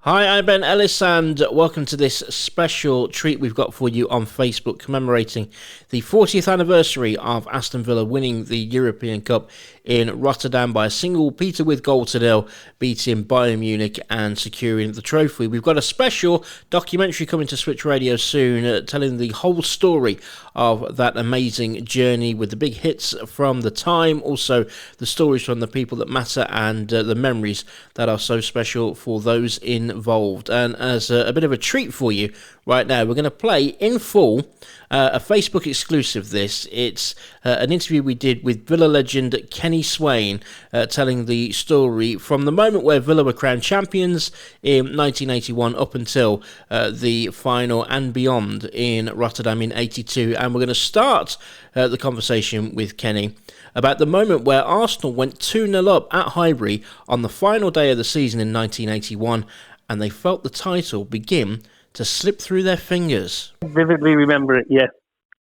Hi, I'm Ben Ellis, and welcome to this special treat we've got for you on Facebook commemorating the 40th anniversary of Aston Villa winning the European Cup in Rotterdam by a single Peter with goal to nil, beating Bayern Munich and securing the trophy. We've got a special documentary coming to Switch Radio soon, telling the whole story of that amazing journey with the big hits from the time, also the stories from the people that matter and the memories that are so special for those involved. And as a bit of a treat for you right now, we're going to play in full a Facebook exclusive. It's an interview we did with Villa legend Kenny Swain, telling the story from the moment where Villa were crowned champions in 1981 up until the final and beyond in Rotterdam in 82. And we're going to start the conversation with Kenny about the moment where Arsenal went 2-0 up at Highbury on the final day of the season in 1981, and they felt the title begin to slip through their fingers. Vividly remember it, yes.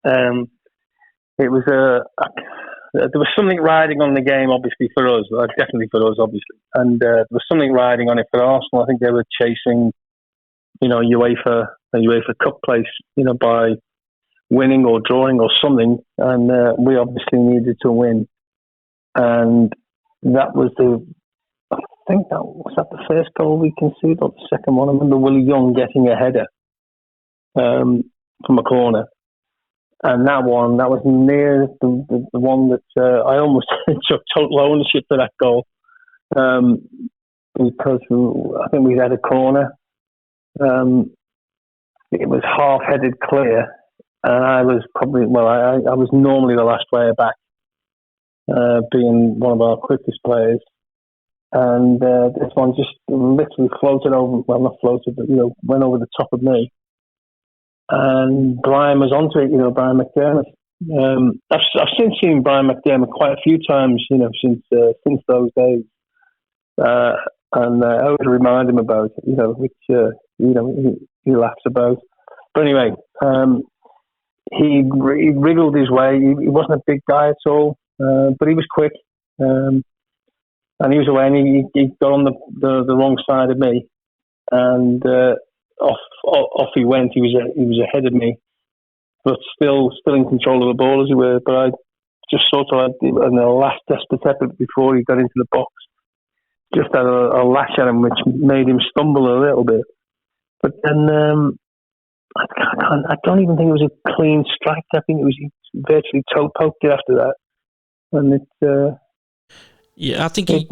It was there was something riding on the game, obviously for us, definitely for us, obviously, and there was something riding on it for Arsenal. I think they were chasing, a UEFA Cup place, by winning or drawing or something, and we obviously needed to win, and that was I think that was the first goal we conceded, or the second one. I remember Willie Young getting a header from a corner, and that was near the one that I almost took total ownership for that goal, because I think we had a corner. It was half-headed clear, and I was probably, I was normally the last player back, being one of our quickest players. And this one just literally floated over, well, not floated, but, went over the top of me. And Brian was onto it, Brian McDermott. I've since seen Brian McDermott quite a few times, since those days. And I always remind him about it, which, he laughs about. But anyway, he wriggled his way. He wasn't a big guy at all, but he was quick. And he was away, and he got on the wrong side of me, and off he went. He was ahead of me, but still in control of the ball, as it were. But I just sort of, in the last desperate effort before he got into the box, just had a lash at him, which made him stumble a little bit. But then I don't even think it was a clean strike. I think it was, he virtually toe poked it after that, and it. Yeah, I think he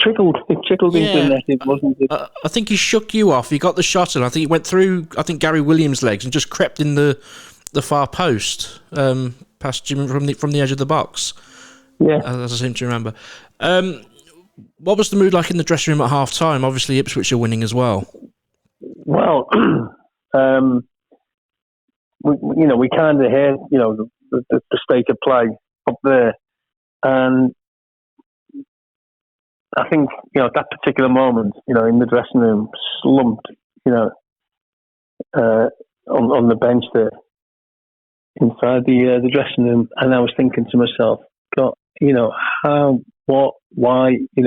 trickled into the net. It wasn't. I think he shook you off. He got the shot, and I think he went through, Gary Williams' legs and just crept in the far post, past Jim from the edge of the box. Yeah, as I seem to remember. What was the mood like in the dressing room at half time? Obviously, Ipswich are winning as well. Well, we kind of heard, the state of play up there, and I think, at that particular moment, in the dressing room, slumped, on the bench there, inside the dressing room, and I was thinking to myself, God, how, what, why, in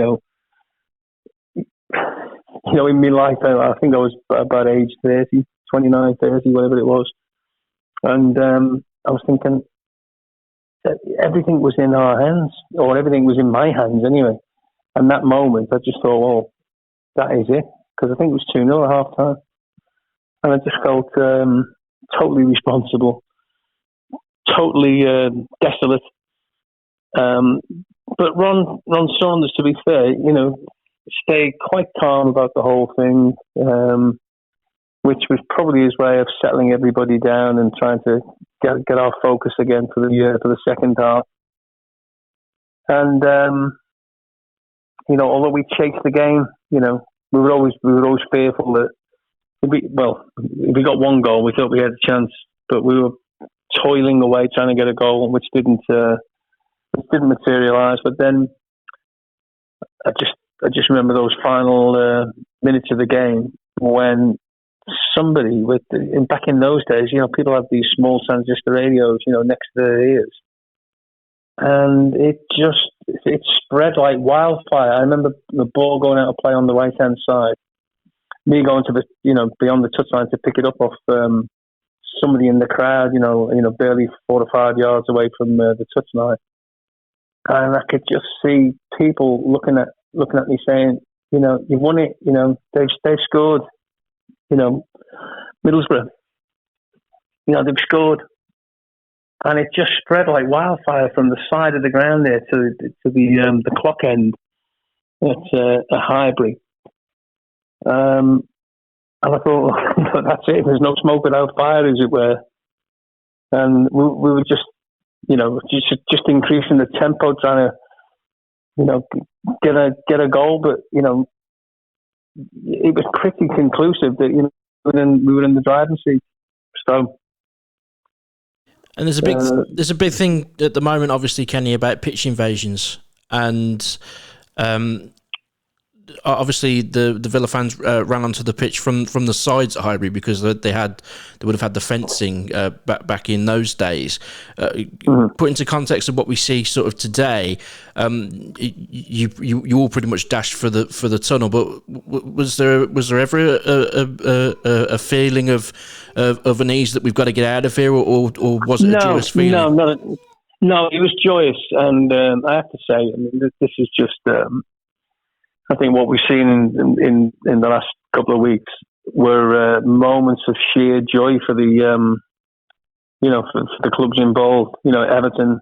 my life, I think I was about age 30, 29, 30, whatever it was, and I was thinking that everything was in our hands, or everything was in my hands anyway. And that moment, I just thought, well, that is it. Because I think it was 2-0 at half time. And I just felt totally responsible, totally desolate. But Ron Saunders, to be fair, stayed quite calm about the whole thing, which was probably his way of settling everybody down and trying to get our focus again for the second half. And although we chased the game, we were always fearful that if we got one goal, we thought we had a chance, but we were toiling away trying to get a goal, which didn't materialise. But then I just remember those final minutes of the game when somebody back in those days, people had these small transistor radios, next to their ears. And it spread like wildfire. I remember the ball going out of play on the right-hand side, me going to the, beyond the touchline to pick it up off somebody in the crowd, barely 4 or 5 yards away from the touchline, and I could just see people looking at me saying, you've won it, they've scored, Middlesbrough, they've scored, and it just spread like wildfire from the side of the ground there to the clock end at Highbury. And I thought, that's it. There's no smoke without fire, as it were. And we were just, just increasing the tempo, trying to, get a goal. But it was pretty conclusive that we were in the driving seat. So. And there's a big thing at the moment, obviously, Kenny, about pitch invasions, and obviously the Villa fans ran onto the pitch from the sides at Highbury because they would have had the fencing back in those days. Put into context of what we see sort of today, you all pretty much dashed for the tunnel. But was there ever a feeling of unease that we've got to get out of here, or was it a joyous feeling? No, it was joyous, and I have to say, I mean, this is just. I think what we've seen in the last couple of weeks were moments of sheer joy for the for the clubs involved. Everton.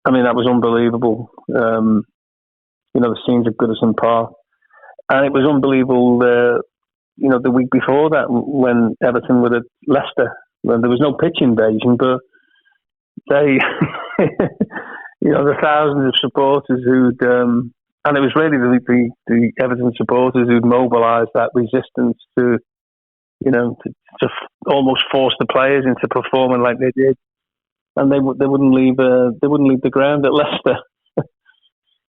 I mean, that was unbelievable. The scenes at Goodison Park, and it was unbelievable. The week before that, when Everton were at Leicester, when there was no pitch invasion, but they, the thousands of supporters who'd. And it was really the Everton supporters who'd mobilised that resistance to almost force the players into performing like they did, and they wouldn't leave the ground at Leicester.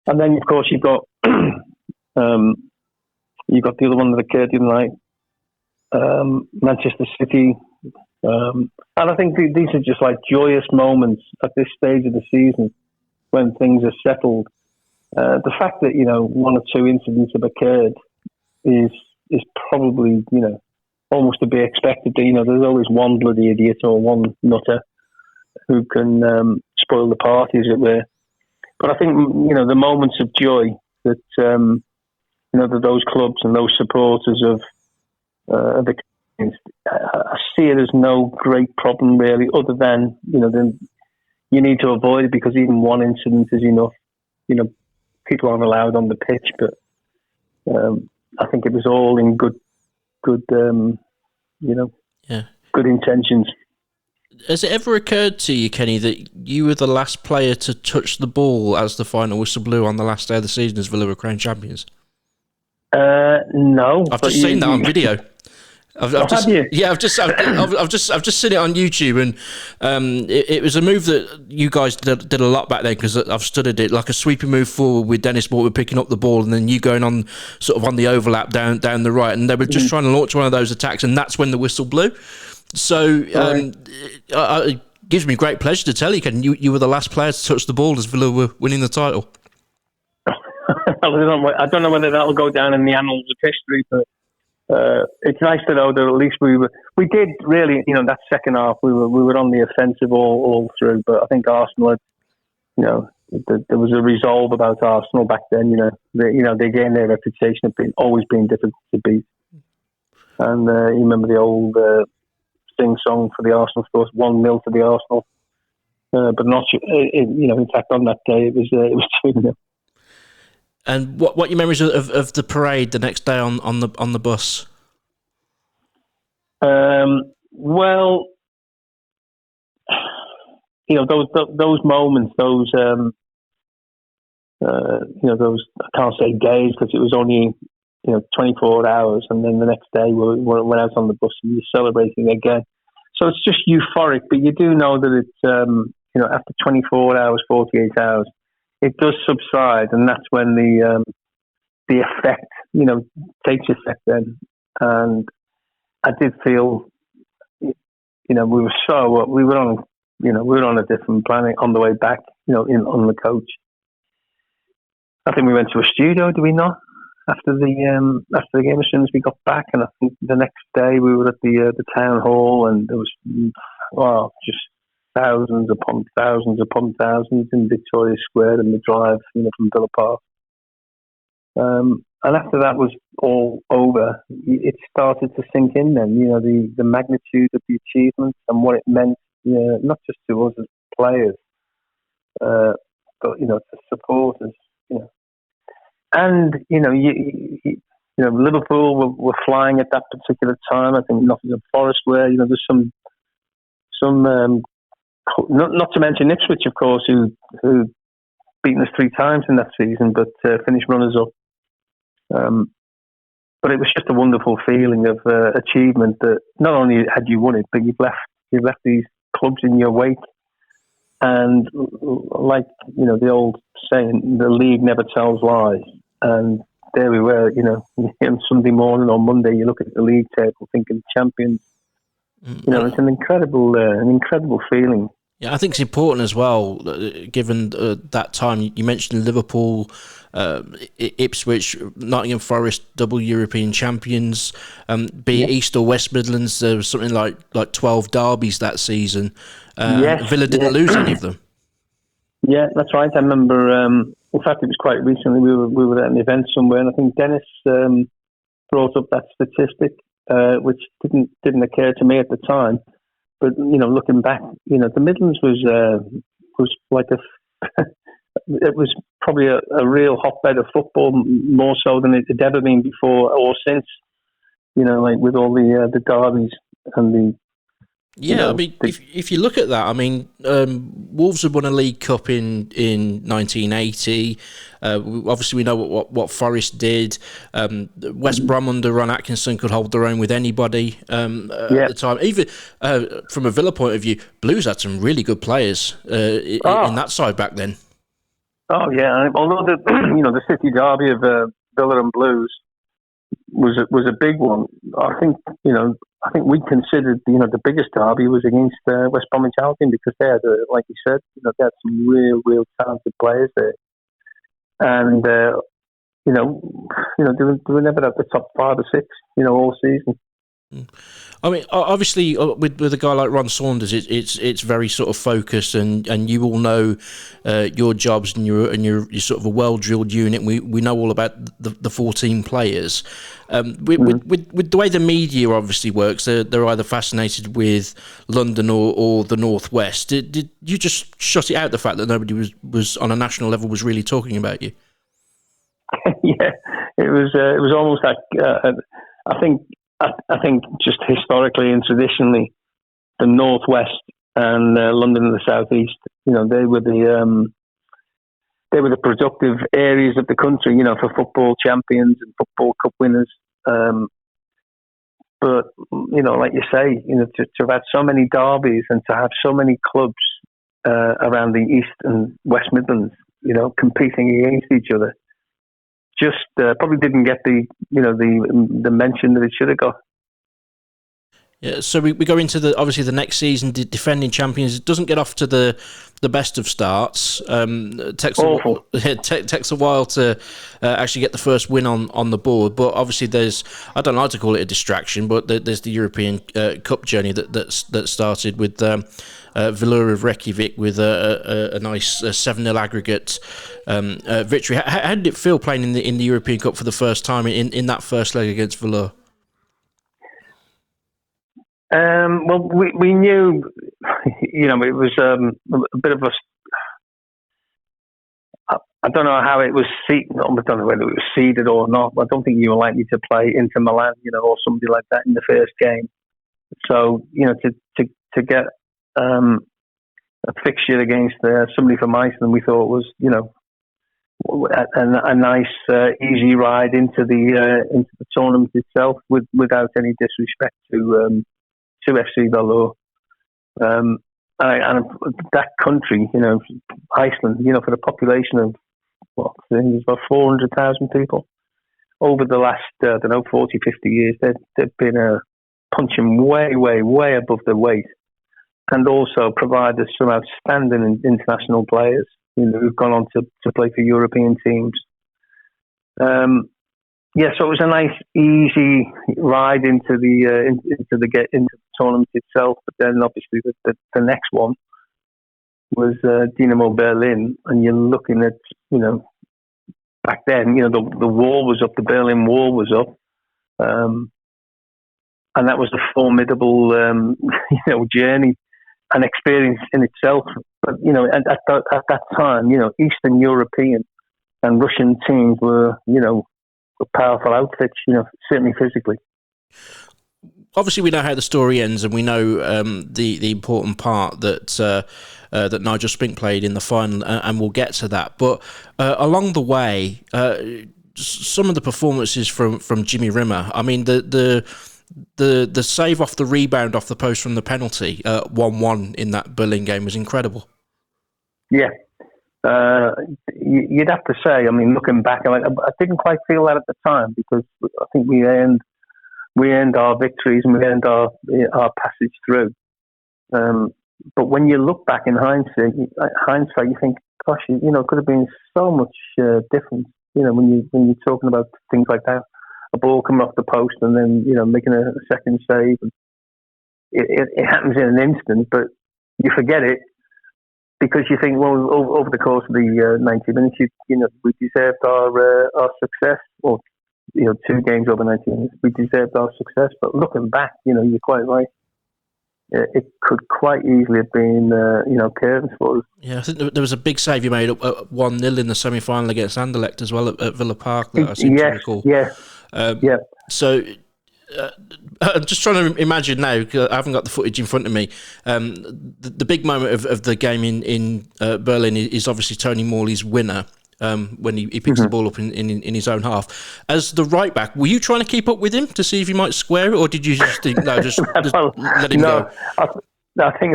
And then of course you've got the other one that occurred in Manchester City, and I think these are just like joyous moments at this stage of the season when things are settled. The fact that 1 or 2 incidents have occurred is probably almost to be expected. There's always one bloody idiot or one nutter who can spoil the party, as it were. But I think the moments of joy that that those clubs and those supporters of the I see it as no great problem really, other than then you need to avoid it because even one incident is enough. People aren't allowed on the pitch, but I think it was all in good intentions. Has it ever occurred to you, Kenny, that you were the last player to touch the ball as the final whistle blew on the last day of the season as Villa were crowned champions? No, I've just seen that on video. I've just seen it on YouTube, and it was a move that you guys did a lot back then, because I've studied it, like a sweeping move forward with Dennis Mortimer picking up the ball, and then you going on sort of on the overlap down the right, and they were just trying to launch one of those attacks, and that's when the whistle blew. So it gives me great pleasure to tell you, Ken, you were the last player to touch the ball as Villa were winning the title. I don't know whether that will go down in the annals of history, but it's nice to know that at least we did really, that second half we were on the offensive all through. But I think Arsenal had, there was a resolve about Arsenal back then. They gained their reputation of always being difficult to beat. And you remember the old sing song for the Arsenal scores 1-0 to the Arsenal, but not in fact on that day it was 2-0. And what your memories of the parade the next day on the bus? Well, those moments, those I can't say days because it was only 24 hours, and then the next day we went out on the bus and you're celebrating again. So it's just euphoric, but you do know that it's after 24 hours, 48 hours. It does subside, and that's when the effect, takes effect then. And I did feel, we were on a different planet on the way back, on the coach. I think we went to a studio, did we not? after the game, as soon as we got back, and I think the next day we were at the town hall, and there was just thousands upon thousands in Victoria Square and the drive, from Villa Park. And after that was all over, it started to sink in. Then, the magnitude of the achievement and what it meant, not just to us as players, but to supporters. And Liverpool were flying at that particular time. I think Nottingham Forest were. There's some not to mention Ipswich, of course, who beaten us 3 times in that season, but finished runners up. But it was just a wonderful feeling of achievement that not only had you won it, but you've left these clubs in your wake. And like the old saying, the league never tells lies. And there we were, on Sunday morning or Monday, you look at the league table, thinking champions. It's an incredible feeling. Yeah, I think it's important as well, given that time. You mentioned Liverpool, Ipswich, Nottingham Forest, double European champions. Be it East or West Midlands, there was something like 12 derbies that season. Villa didn't lose any of them. Yeah, that's right. I remember. In fact, it was quite recently. We were at an event somewhere, and I think Dennis brought up that statistic, which didn't occur to me at the time. But looking back, the Midlands was like it was probably a real hotbed of football, more so than it had ever been before or since. Like with all the derbies and the. Yeah, I mean, if you look at that, I mean, Wolves had won a League Cup in 1980. Obviously, we know what Forest did. West Brom under Ron Atkinson could hold their own with anybody at the time. Even from a Villa point of view, Blues had some really good players in that side back then. Oh yeah, although the City derby of Villa and Blues was a big one. I think we considered the biggest derby was against West Bromwich Albion, because they had, like you said, they had some real talented players there, and they were never at the top 5 or 6, all season. I mean, obviously, with a guy like Ron Saunders, it's very sort of focused, and you all know your jobs, and you're sort of a well-drilled unit. We know all about the 14 players. With the way the media obviously works, they're either fascinated with London or the Northwest. Did you just shut it out, the fact that nobody was on a national level was really talking about you? Yeah, it was almost like I think just historically and traditionally, the Northwest and London and the Southeast, they were the productive areas of the country, for football champions and football cup winners. But like you say, to have had so many derbies and to have so many clubs around the East and West Midlands, competing against each other, just probably didn't get the mention that it should have got. Yeah, so we go into obviously the next season, defending champions. It doesn't get off to the best of starts. Takes a while to actually get the first win on the board. But obviously I don't like to call it a distraction, but there's the European Cup journey that started with Villa of Reykjavik with a nice 7-0 aggregate victory. How did it feel playing in the European Cup for the first time in that first leg against Villa? Well, we knew, it was a bit of a. I don't know how it was seeded. I don't know whether it was seeded or not. I don't think you were likely to play Inter Milan, or somebody like that in the first game. So, to get a fixture against somebody from Iceland, we thought was, a nice easy ride into the tournament itself, without any disrespect to FC Valur. And that country, Iceland, for the population of there's about 400,000 people. Over the last 40, 50 years, they've been punching way above their weight, and also provided some outstanding international players who've gone on to play for European teams. Yeah, so it was a nice, easy ride into the tournament itself. But then, obviously, the next one was Dynamo Berlin, and you're looking at, back then, the wall was up, the Berlin Wall was up, and that was a formidable, journey and experience in itself. But at that time, Eastern European and Russian teams were, powerful outfits, certainly physically. Obviously, we know how the story ends, and we know the important part that Nigel Spink played in the final, and we'll get to that. But along the way, some of the performances from Jimmy Rimmer. I mean, the save off the rebound off the post from the penalty, 1-1 in that Berlin game, was incredible. Yeah. You'd have to say, I mean, looking back, I didn't quite feel that at the time, because I think we earned our victories and we earned our passage through. But when you look back in hindsight, you think, gosh, it could have been so much different. When you're talking about things like that, a ball coming off the post and then making a second save, it happens in an instant, but you forget it. Because you think, well, over the course of the 90 minutes, we deserved our success. Or 2 games over 90 minutes, we deserved our success. But looking back, you're quite right. It could quite easily have been, curtains for us. Yeah, I think there was a big save you made up at 1-0 in the semi-final against Anderlecht as well at Villa Park, that I seem to recall. Yeah. So I'm just trying to imagine now, because I haven't got the footage in front of me. The big moment of the game in Berlin is obviously Tony Morley's winner, when he picks the ball up in his own half. As the right back, were you trying to keep up with him to see if he might square it, or did you just think, no, just let him go? I think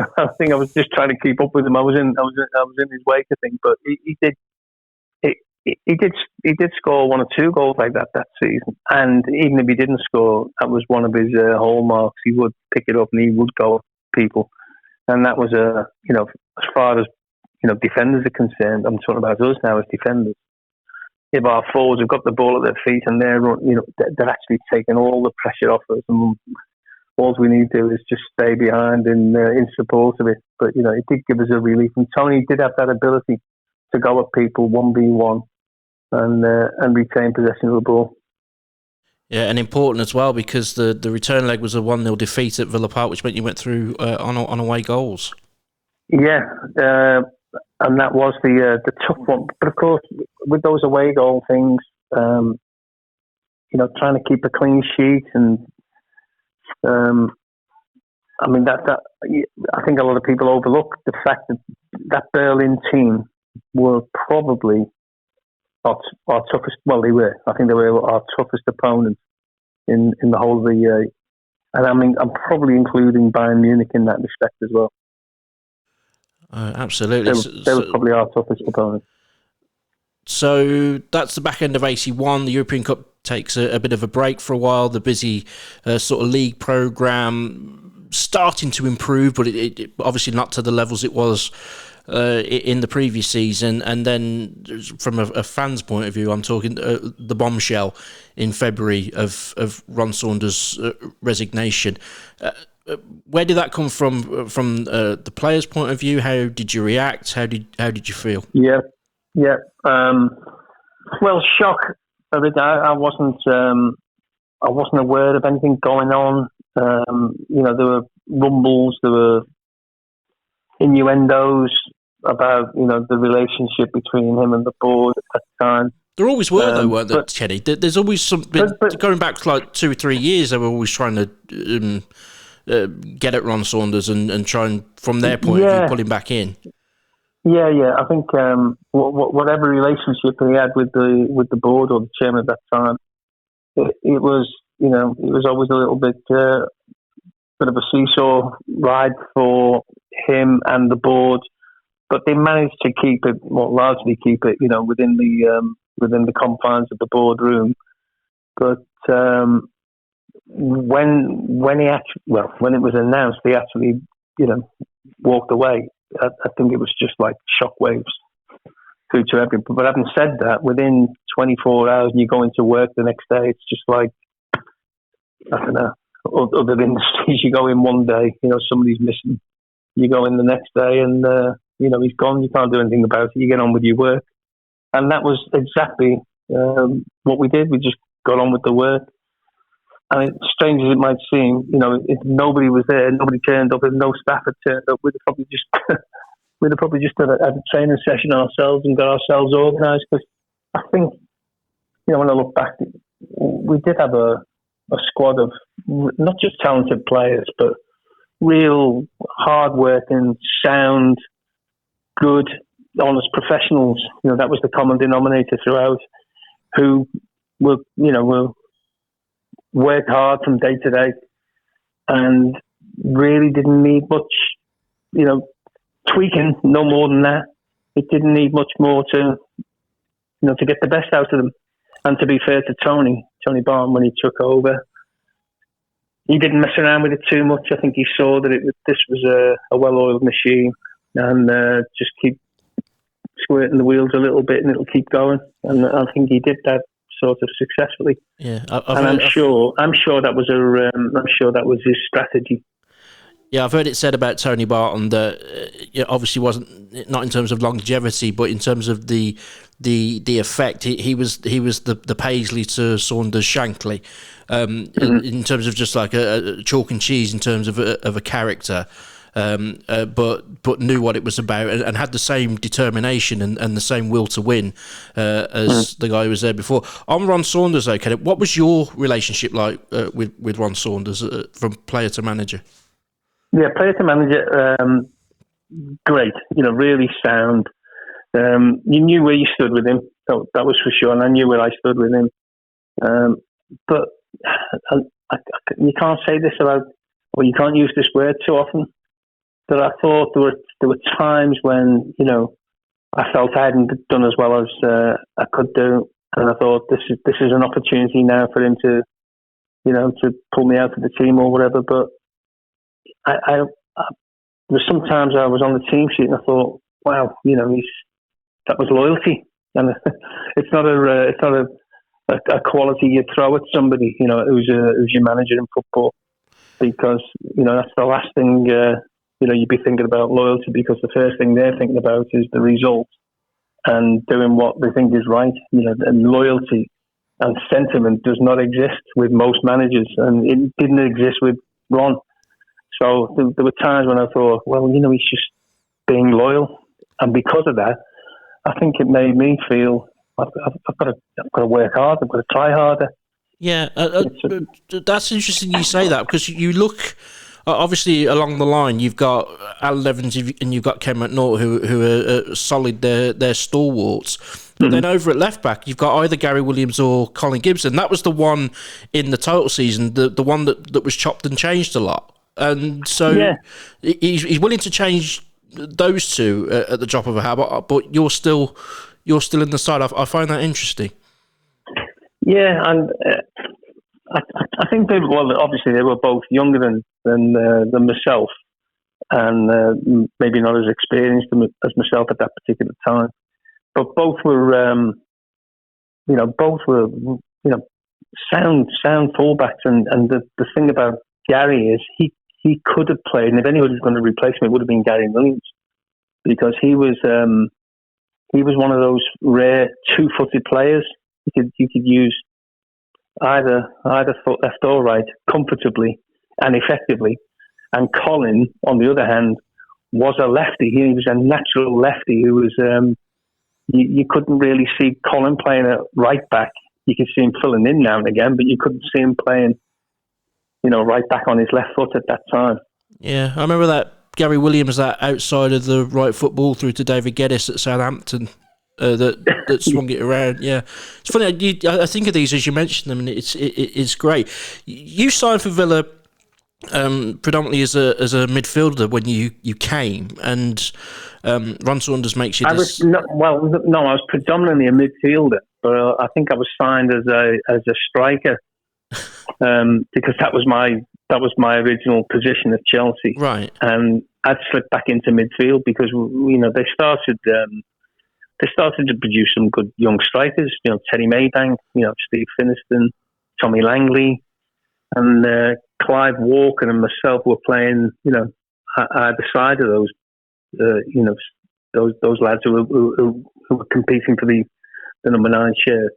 I was just trying to keep up with him. I was in his wake, I think, but he did score 1 or 2 goals like that season, and even if he didn't score, that was one of his hallmarks. He would pick it up and he would go at people, and that was as far as defenders are concerned. I'm talking about us now as defenders. If our forwards have got the ball at their feet and they're actually taking all the pressure off us, and all we need to do is just stay behind in support of it. But it did give us a relief, and Tony did have that ability to go at people 1v1 and retain possession of the ball. Yeah, and important as well, because the return leg was a 1-0 defeat at Villa Park, which meant you went through on away goals. Yeah, and that was the tough one. But of course, with those away goal things, trying to keep a clean sheet, and I mean that I think a lot of people overlook the fact that Berlin team were probably our toughest. Well, they were. I think they were our toughest opponent in the whole of the year. And I mean, I'm probably including Bayern Munich in that respect as well. Absolutely. They were probably our toughest opponent. So that's the back end of 81. The European Cup takes a bit of a break for a while. The busy sort of league programme starting to improve, but it obviously not to the levels it was in the previous season. And then from a fan's point of view, I'm talking the bombshell in February of Ron Saunders' resignation. Where did that come from the players' point of view? How did you react? How did you feel? Yeah. Well, shock. I wasn't aware of anything going on. There were rumbles, there were innuendos about the relationship between him and the board at that time. There always were, though, weren't there, Kenny? There's always something going back like 2 or 3 years. They were always trying to get at Ron Saunders and try and, from their point of view, pull him back in. Yeah. I think whatever relationship he had with the board or the chairman at that time, it was always a little bit of a seesaw ride for him and the board, but they managed to largely keep it, within the confines of the boardroom. But when it was announced, they actually walked away. I think it was just like shockwaves. food to everyone. But having said that, within 24 hours, and you go into work the next day, it's just like, I don't know. Other industries, you go in one day, somebody's missing. You go in the next day, and he's gone. You can't do anything about it. You get on with your work, and that was exactly what we did. We just got on with the work. And strange as it might seem, if nobody was there, nobody turned up, and no staff had turned up, we'd have probably just had a training session ourselves and got ourselves organised. Because I think, when I look back, we did have a squad of not just talented players, but real hard-working, sound, good, honest professionals. That was the common denominator throughout, who were worked hard from day to day and really didn't need much, tweaking, no more than that. It didn't need much more to get the best out of them. And to be fair to Tony Barton, when he took over, he didn't mess around with it too much. I think he saw that this was a well-oiled machine, and just keep squirting the wheels a little bit, and it'll keep going. And I think he did that sort of successfully. Yeah, I'm sure that was his strategy. Yeah, I've heard it said about Tony Barton that obviously wasn't, not in terms of longevity, but in terms of the effect. He was the Paisley to Saunders Shankly, in terms of just like a chalk and cheese in terms of a character. But knew what it was about and had the same determination and the same will to win as the guy who was there before. On Ron Saunders, though, Kenneth, what was your relationship like with Ron Saunders from player to manager? Yeah, player to manager, great. Really sound. You knew where you stood with him. That was for sure, and I knew where I stood with him. But you can't say this about, or you can't use this word too often. But I thought there were times when I felt I hadn't done as well as I could do, and I thought this is an opportunity now for him to pull me out of the team or whatever. But I there's sometimes I was on the team sheet and I thought, wow, that was loyalty, and it's not a quality you throw at somebody, who's your manager in football, because that's the last thing. You'd be thinking about loyalty, because the first thing they're thinking about is the result and doing what they think is right. And loyalty and sentiment does not exist with most managers, and it didn't exist with Ron. So there were times when I thought, well, he's just being loyal, and because of that, I think it made me feel I've got to work hard. I've got to try harder. Yeah, that's interesting you say that, because you look. Obviously, along the line, you've got Alan Evans and you've got Ken McNaught, who are solid. They're stalwarts. But then over at left back, you've got either Gary Williams or Colin Gibson. That was the one in the total season, the one that was chopped and changed a lot. And so he's willing to change those two at the drop of a hat. But you're still in the side. I find that interesting. Yeah, and I think obviously they were both younger than myself, and maybe not as experienced as myself at that particular time. But both were sound fullbacks, and the thing about Gary is he could have played, and if anybody was going to replace him, it would have been Gary Williams, because he was one of those rare two-footed players. You could use either foot, left or right, comfortably and effectively. And Colin, on the other hand, was a lefty. He was a natural lefty who was. You couldn't really see Colin playing at right back. You could see him filling in now and again, but you couldn't see him playing, right back on his left foot at that time. Yeah, I remember that Gary Williams, that outside of the right football through to David Geddes at Southampton. That swung it around. Yeah, it's funny. I think of these as you mention them, and it's great. You signed for Villa predominantly as a midfielder when you came, and Ron Saunders makes you. I was predominantly a midfielder, but I think I was signed as a striker because that was my original position at Chelsea. Right, and I'd slipped back into midfield because they started. they started to produce some good young strikers. Teddy Maybank, Steve Finiston, Tommy Langley, and Clive Walker and myself were playing, either side of those, those lads who were competing for the number 9 shirt.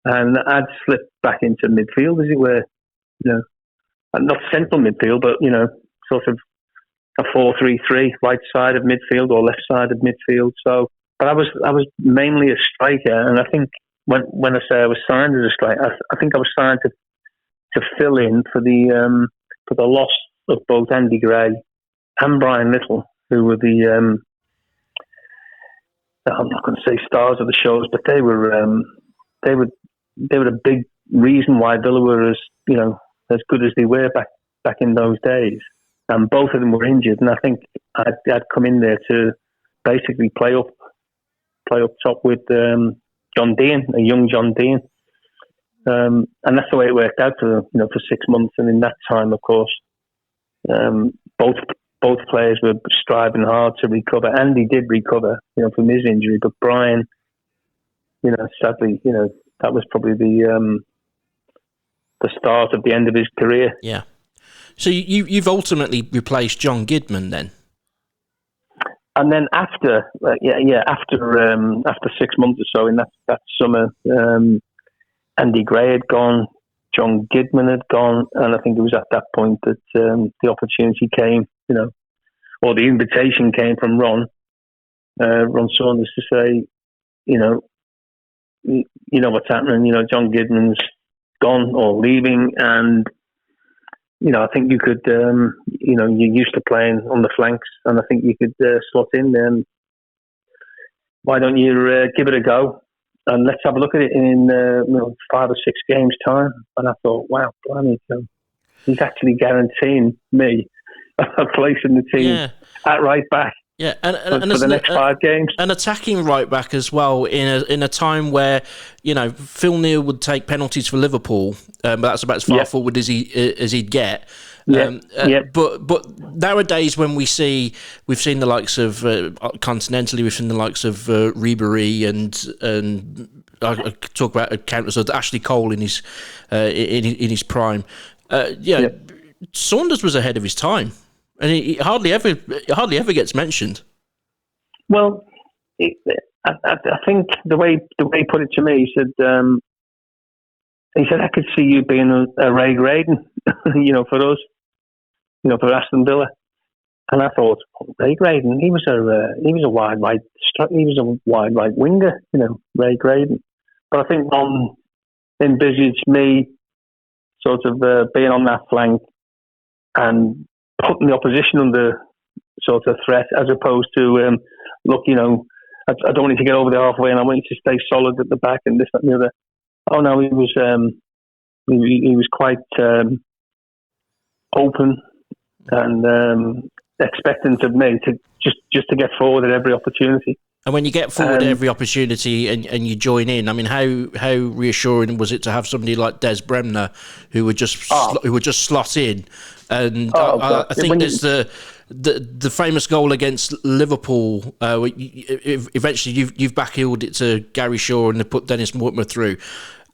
And I'd slipped back into midfield, as it were, not central midfield, but, sort of a 4-3-3, right side of midfield or left side of midfield. So, but I was mainly a striker, and I think when I say I was signed as a striker, I think I was signed to fill in for the loss of both Andy Gray and Brian Little, who were the I'm not going to say stars of the shows, but they were a big reason why Villa were as good as they were back in those days. And both of them were injured, and I think I'd come in there to basically play up top with John Dean, a young John Dean. And that's the way it worked out for 6 months. And in that time, of course, both players were striving hard to recover. Andy did recover, from his injury, but Brian, sadly, that was probably the start of the end of his career. Yeah. So you've ultimately replaced John Gidman then. And then after 6 months or so, in that summer, Andy Gray had gone, John Gidman had gone, and I think it was at that point that the opportunity came, or the invitation came from Ron Saunders to say, what's happening, John Gidman's gone or leaving, and I think you could, you're used to playing on the flanks, and I think you could slot in there. Why don't you give it a go? And let's have a look at it in 5 or 6 games' time. And I thought, wow, blimey, he's actually guaranteeing me a place in the team at right back. Yeah, and for the next 5 games, an attacking right back as well in a time where Phil Neal would take penalties for Liverpool, but that's about as far forward as he'd get. But nowadays, when we've seen the likes of continentally, we've seen the likes of Ribery and I talk about countless others, Ashley Cole in his prime. Saunders was ahead of his time. And he hardly ever gets mentioned. Well, I think the way he put it to me, he said, I could see you being a Ray Graydon, for us, for Aston Villa. And I thought, Ray Graydon, he was a wide right winger, Ray Graydon. But I think Ron envisaged me sort of being on that flank and putting the opposition under sort of threat, as opposed to look, I don't want you to get over the halfway, and I want you to stay solid at the back, and this, that, and the other. Oh no, he was quite open and expectant of me to just to get forward at every opportunity. And when you get forward at every opportunity and you join in, I mean, how reassuring was it to have somebody like Des Bremner who would just slot in? And I think there's the famous goal against Liverpool. Eventually, you've back-heeled it to Gary Shaw and put Dennis Mortimer through.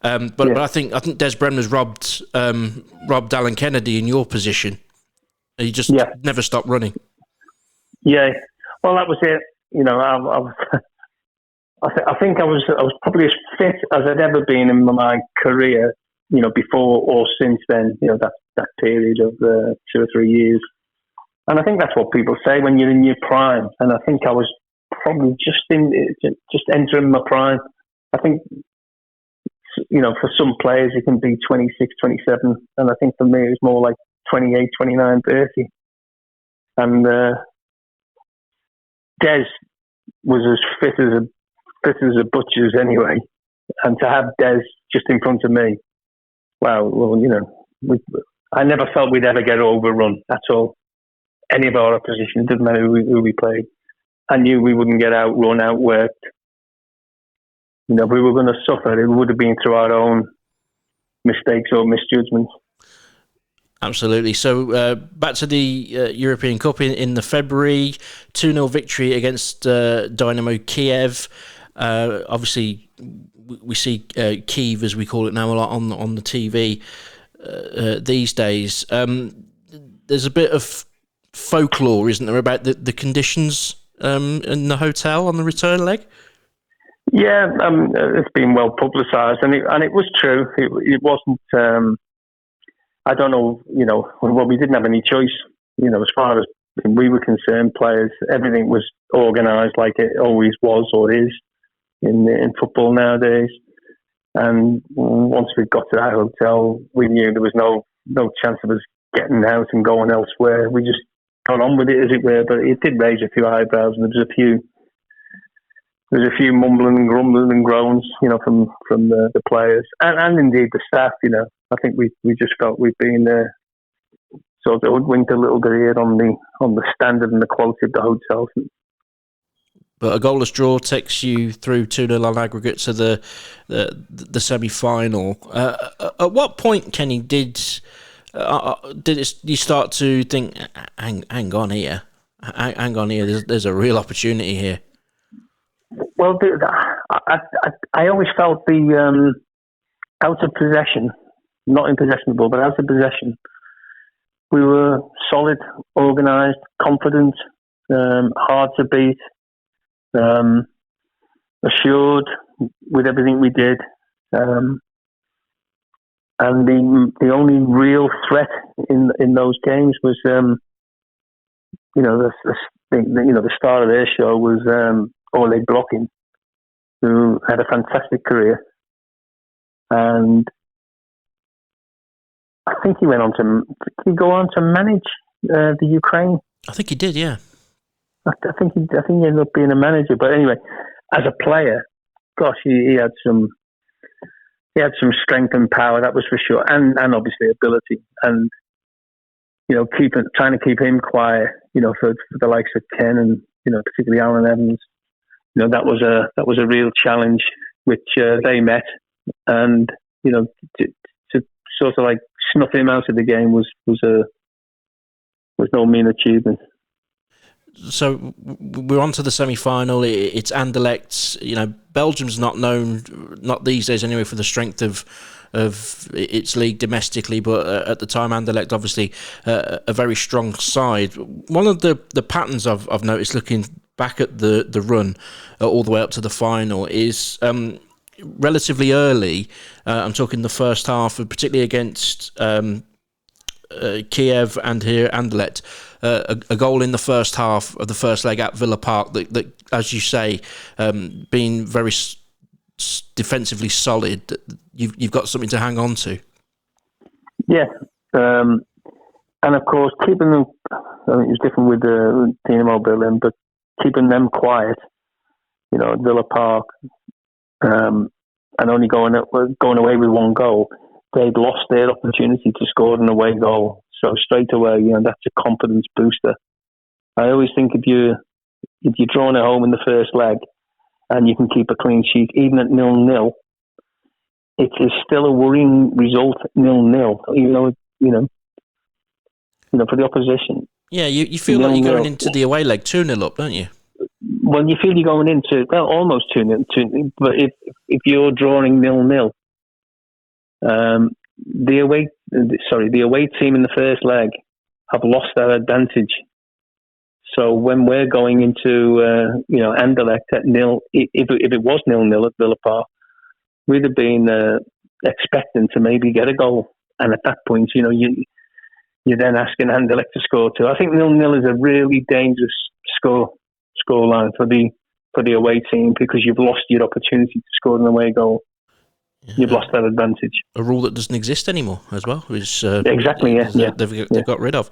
But I think Des Bremner's robbed Alan Kennedy in your position. He just never stopped running. Yeah, well, that was it. I think I was probably as fit as I'd ever been in my career, before or since then, that period of 2 or 3 years. And I think that's what people say when you're in your prime. And I think I was probably just entering my prime. I think, for some players it can be 26, 27. And I think for me it was more like 28, 29, 30. And Des was as fit as a butcher's anyway, and to have Des just in front of me, wow. Well, I never felt we'd ever get overrun at all. Any of our opposition, it doesn't matter who we played. I knew we wouldn't get outrun, outworked. If we were going to suffer, it would have been through our own mistakes or misjudgments. Absolutely. So back to the European Cup in the February 2-0 victory against Dynamo Kiev. Obviously, we see Kyiv, as we call it now, a lot on the TV these days. There's a bit of folklore, isn't there, about the conditions in the hotel on the return leg? Yeah, it's been well publicised, and it was true. It wasn't. I don't know. Well, we didn't have any choice. As far as we were concerned, players, everything was organised like it always was or is in football nowadays. And once we got to that hotel, we knew there was no chance of us getting out and going elsewhere. We just got on with it, as it were. But it did raise a few eyebrows, and there was a few mumbling and grumbling and groans, from the players and indeed the staff. I think we just felt we'd been sort of hoodwinked a little bit here on the standard and the quality of the hotels. But a goalless draw takes you through 2-0 on aggregate to the semi-final. At what point, Kenny, did you start to think, hang on here, there's a real opportunity here? Well, I always felt the out of possession, not in possession of the ball, but out of possession, we were solid, organised, confident, hard to beat, assured with everything we did, and the only real threat in those games was, the star of their show was Oleg Blokhin, who had a fantastic career, and I think he went on to manage the Ukraine. I think he did, yeah. I think he ended up being a manager. But anyway, as a player, gosh, he had some strength and power, that was for sure, and obviously ability, and trying to keep him quiet, for the likes of Ken and particularly Alan Evans. That was a real challenge which they met, and to sort of like snuff him out of the game was no mean achievement. So we're on to the semi-final. It's Anderlecht. Belgium's not known, not these days anyway, for the strength of its league domestically, but at the time, Anderlecht obviously a very strong side. One of the patterns I've noticed looking back at the run all the way up to the final is relatively early. I'm talking the first half, particularly against Kiev and here Anderlecht. A goal in the first half of the first leg at Villa Park that as you say, being very defensively solid, you've got something to hang on to. Yeah, and of course keeping them. I think it's different with Dynamo Berlin, but keeping them quiet, at Villa Park, and only going away with one goal, they'd lost their opportunity to score an away goal. So straight away, that's a confidence booster. I always think if you're drawing at home in the first leg and you can keep a clean sheet, even at 0-0, it is still a worrying result, 0-0. For the opposition. Yeah, you feel like you're going into the away leg 2-0 up, don't you? Well, you feel you're going into almost 2-0. But if you're drawing 0-0, the away team in the first leg have lost that advantage. So when we're going into Anderlecht at 0, if it was 0-0 at Villa Park, we'd have been expecting to maybe get a goal, and at that point, you're then asking Anderlecht to score too. I think 0-0 is a really dangerous scoreline for the away team because you've lost your opportunity to score an away goal. Yeah. You've lost that advantage. A rule that doesn't exist anymore as well. Exactly, yeah. They've got rid of.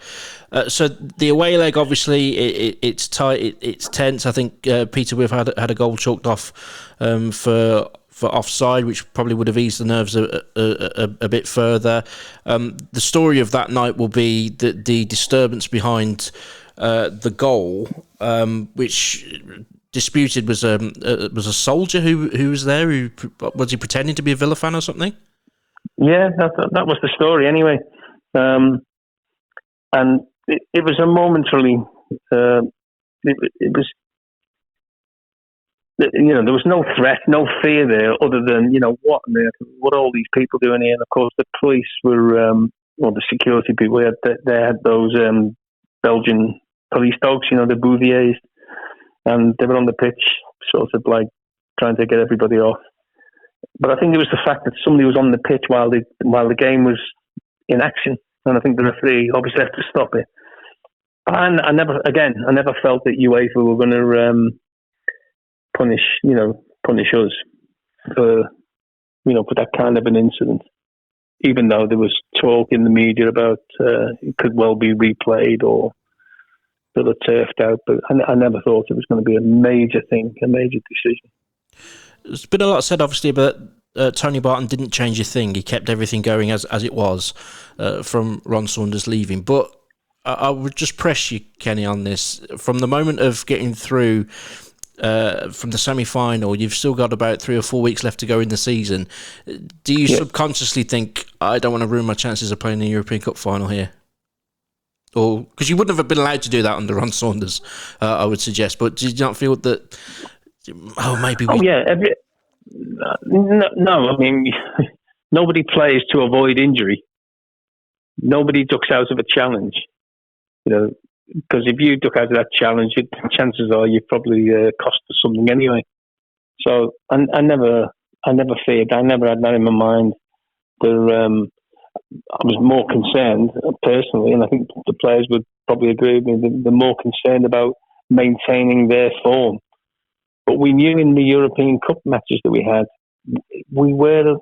So the away leg, obviously, it's tight, it's tense. I think Peter Wiff had a goal chalked off for offside, which probably would have eased the nerves a bit further. The story of that night will be the disturbance behind the goal, which disputed was a soldier who was there. Who was he pretending to be a Villa fan or something? Yeah, that was the story anyway. And it was a momentarily. It there was no threat, no fear there, other than what are all these people doing here? And of course, the police were, the security people. They had those Belgian police dogs, the Bouviers, and they were on the pitch, sort of like trying to get everybody off. But I think it was the fact that somebody was on the pitch while the game was in action, and I think the referee obviously had to stop it. And I never felt that UEFA were going to punish us for that kind of an incident, even though there was talk in the media about it could well be replayed or sort of turfed out. But I never thought it was going to be a major thing, a major decision. There's been a lot said, obviously, about Tony Barton didn't change a thing. He kept everything going as it was from Ron Saunders leaving. But I would just press you, Kenny, on this. From the moment of getting through from the semi-final, you've still got about 3 or 4 weeks left to go in the season. Do you subconsciously think, I don't want to ruin my chances of playing the European Cup final here? Or because you wouldn't have been allowed to do that under Ron Saunders, I would suggest. But did you not feel that? Maybe. No. I mean, nobody plays to avoid injury. Nobody ducks out of a challenge. Because if you duck out of that challenge, chances are you probably cost us something anyway. So I never feared. I never had that in my mind. I was more concerned personally, and I think the players would probably agree with me. They're more concerned about maintaining their form. But we knew in the European Cup matches that we had, we were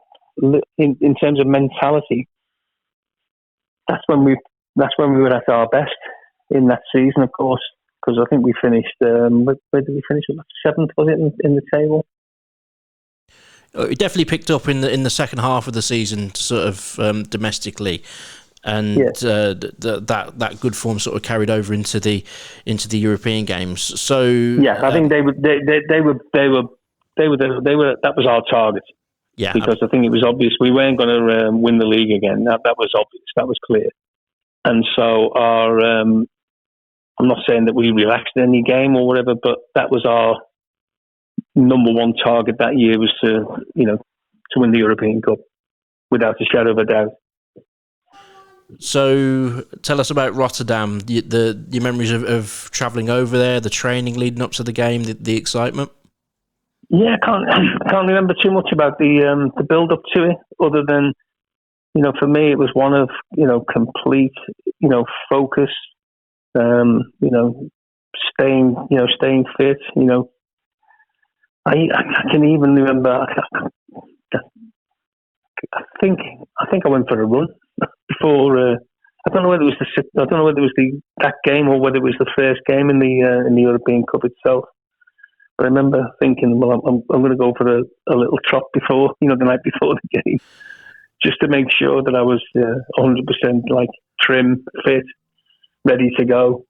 in terms of mentality. That's when we were at our best in that season, of course, because I think we finished. Where did we finish? 7th, was it, in the table? It definitely picked up in the second half of the season, sort of domestically, and that good form sort of carried over into the European games. So I think they were. That was our target. Yeah, because I think it was obvious we weren't going to win the league again. That was obvious. That was clear. And so I'm not saying that we relaxed in any game or whatever, but that was our number one target that year, was to win the European Cup without a shadow of a doubt. So tell us about Rotterdam, your memories of travelling over there, the training leading up to the game, the excitement. Yeah, I can't remember too much about the build up to it, other than for me it was one of complete focus, staying fit. I can even remember. I think I went for a run before. I don't know whether it was that game or whether it was the first game in the European Cup itself. But I remember thinking, well, I'm going to go for a little trot before the night before the game, just to make sure that I was 100% like trim, fit, ready to go.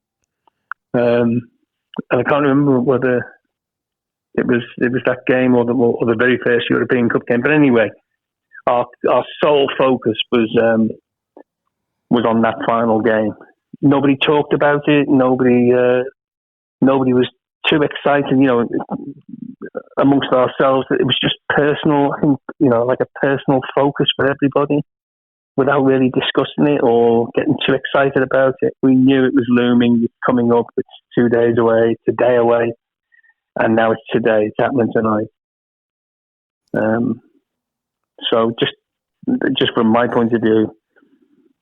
And I can't remember whether it was that game or the very first European Cup game. But anyway, our sole focus was on that final game. Nobody talked about it. Nobody was too excited. Amongst ourselves, it was just personal. I think like a personal focus for everybody, without really discussing it or getting too excited about it. We knew it was looming. It's coming up. It's 2 days away. It's a day away. And now it's today. It's happening tonight. So just from my point of view,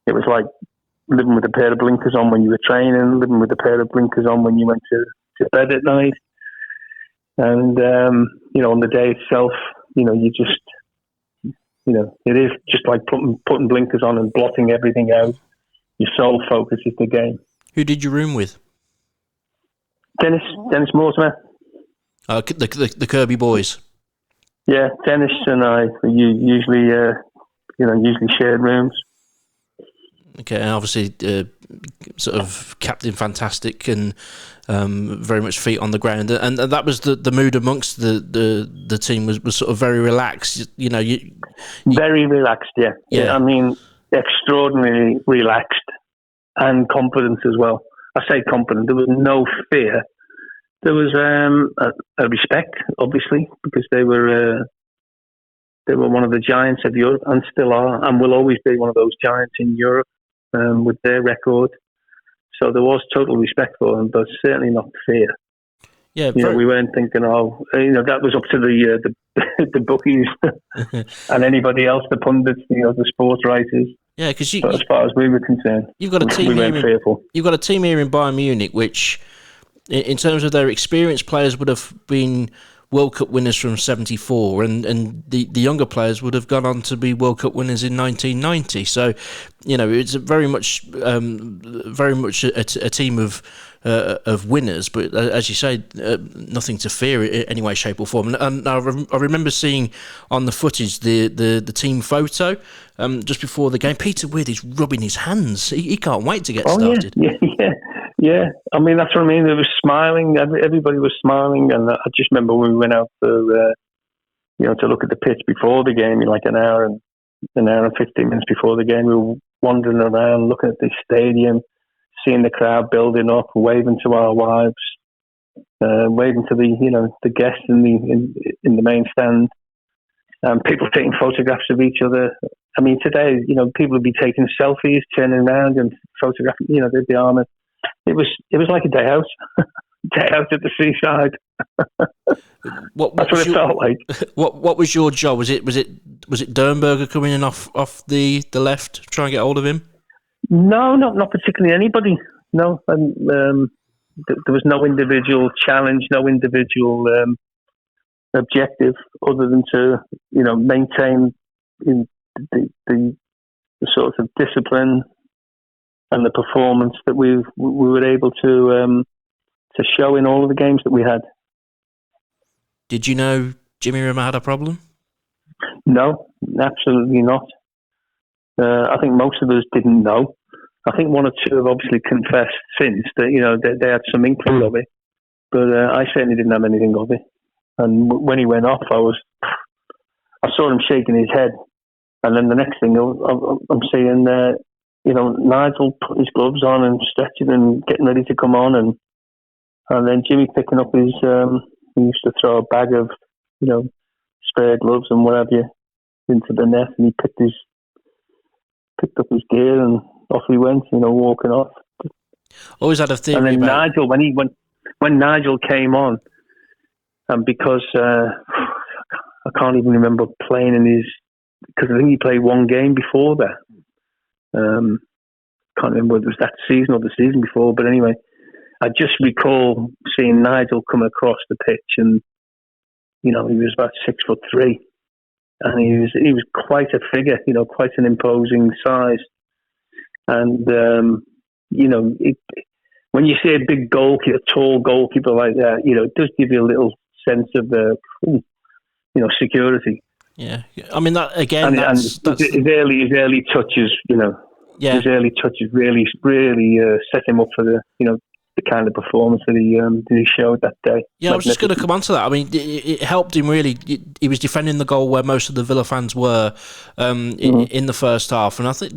it was like living with a pair of blinkers on when you were training, living with a pair of blinkers on when you went to bed at night. And, on the day itself, you just, it is just like putting blinkers on and blotting everything out. Your sole focus is the game. Who did you room with? Dennis Mortimer. The Kirby boys. Yeah, Dennis and I usually shared rooms. Okay, and obviously sort of Captain Fantastic and very much feet on the ground, and that was the mood amongst the team was sort of very relaxed. Very relaxed. Yeah. I mean, extraordinarily relaxed and confident as well. I say confident. There was no fear. There was a respect, obviously, because they were one of the giants of Europe, and still are, and will always be one of those giants in Europe with their record. So there was total respect for them, but certainly not fear. Yeah, we weren't thinking, that was up to the bookies and anybody else, the pundits, the sports writers. Yeah, because as far as we were concerned, you've got a team we weren't fearful. You've got a team here in Bayern Munich, which, in terms of their experienced players, would have been World Cup winners from '74, and the younger players would have gone on to be World Cup winners in 1990. So, it's very much a team of winners. But as you say, nothing to fear in any way, shape, or form. And I remember seeing on the footage the team photo just before the game. Peter Weir is rubbing his hands. He can't wait to get started. Yeah, I mean, that's what I mean. They were smiling. Everybody was smiling, and I just remember when we went out for, to look at the pitch before the game, like an hour and 15 minutes before the game, we were wandering around, looking at the stadium, seeing the crowd building up, waving to our wives, waving to the guests in the main stand, people taking photographs of each other. I mean, today, people would be taking selfies, turning around and photographing, the armour. It was like a day out at the seaside. That's what it felt like. What was your job? Was it Dernberger coming in off the left, trying to get hold of him? No, not particularly anybody. No, there was no individual challenge, no individual objective other than to maintain the sort of discipline and the performance that we were able to show in all of the games that we had. Did you know Jimmy Rimmer had a problem? No, absolutely not. I think most of us didn't know. I think one or two have obviously confessed since that they had some inkling of it, but I certainly didn't have anything of it. And when he went off, I saw him shaking his head, and then the next thing I'm seeing Nigel putting his gloves on and stretching and getting ready to come on, and then Jimmy picking up his. He used to throw a bag of spare gloves and what have you into the net, and he picked up his gear and off he went. Walking off. Always had a theory. And then about... Nigel, when Nigel came on, and because I can't even remember playing because I think he played one game before that. Can't remember whether it was that season or the season before, but anyway, I just recall seeing Nigel come across the pitch, and he was about 6'3", and he was quite a figure, quite an imposing size, and when you see a big goalkeeper, a tall goalkeeper like that, it does give you a little sense of security. Yeah, I mean that again. That's his early touches, his early touches really set him up for the kind of performance that he showed that day. Yeah, I was just going to come on to that. I mean, it helped him really. He was defending the goal where most of the Villa fans were in the first half, and I think